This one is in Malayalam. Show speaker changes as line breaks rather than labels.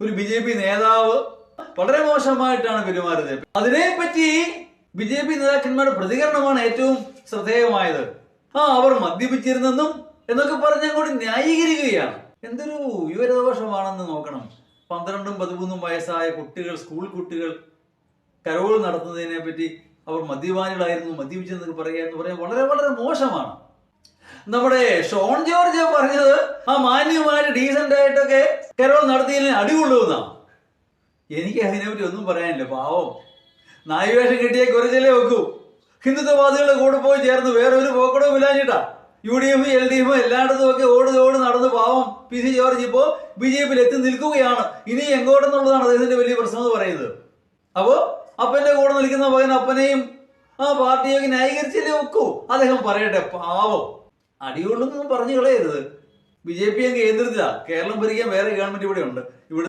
ഒരു BJP നേതാവ് വളരെ മോശമായിട്ടാണ് പെരുമാറിയത്. അതിനെപ്പറ്റി BJP നേതാക്കന്മാരുടെ പ്രതികരണമാണ് ഏറ്റവും ശ്രദ്ധേയമായത്. അവർ മദ്യപിച്ചിരുന്നെന്നും എന്നൊക്കെ പറഞ്ഞ് അങ്ങോട്ട് ന്യായീകരിക്കുകയാണ്. എന്തൊരു വിവരദോഷമാണെന്ന് നോക്കണം. 12, 13 വയസ്സായ കുട്ടികൾ, സ്കൂൾ കുട്ടികൾ കരോൾ നടത്തുന്നതിനെ പറ്റി അവർ മദ്യപാനികളായിരുന്നു, മദ്യപിച്ചെന്നൊക്കെ പറയുക എന്ന് പറയാൻ വളരെ വളരെ മോശമാണ്. നമ്മുടെ ഷോൺ ജോർജ് പറഞ്ഞത് മാന്യമായിട്ട് ഡീസന്റ് ആയിട്ടൊക്കെ കരോൾ നടത്തിയതിന് അടികൊള്ളുമെന്നാണ്. എനിക്ക് അതിനെപ്പറ്റി ഒന്നും പറയാനില്ല. പാവം നായവേഷം കിട്ടിയ കുറച്ചിലേ വെക്കൂ. ഹിന്ദുത്വവാദികളുടെ കൂടെ പോയി ചേർന്ന് വേറെ ഒരു പോക്കടവും ഇല്ലാഞ്ഞിട്ടാ. UDF, LDF എല്ലായിടത്തും ഒക്കെ ഓടി നടന്ന് പാവം PC ജോർജ് ഇപ്പോ BJPയിൽ എത്തി നിൽക്കുകയാണ്. ഇനി എങ്ങോട്ടെന്നുള്ളതാണ് അദ്ദേഹത്തിന്റെ വലിയ പ്രശ്നം എന്ന് പറയുന്നത്. അപ്പോ അപ്പന്റെ കൂടെ നിൽക്കുന്ന മകൻ അപ്പനെയും പാർട്ടിയൊക്കെ ന്യായീകരിച്ചല്ലേ വെക്കൂ. അദ്ദേഹം പറയട്ടെ, പാവം അടികൊള്ളൊന്നും പറഞ്ഞു കളയരുത്. BJP കേന്ദ്രത്തിലാ, കേരളം ഭരിക്കാൻ വേറെ ഗവൺമെന്റ് ഇവിടെ ഉണ്ട്. ഇവിടെ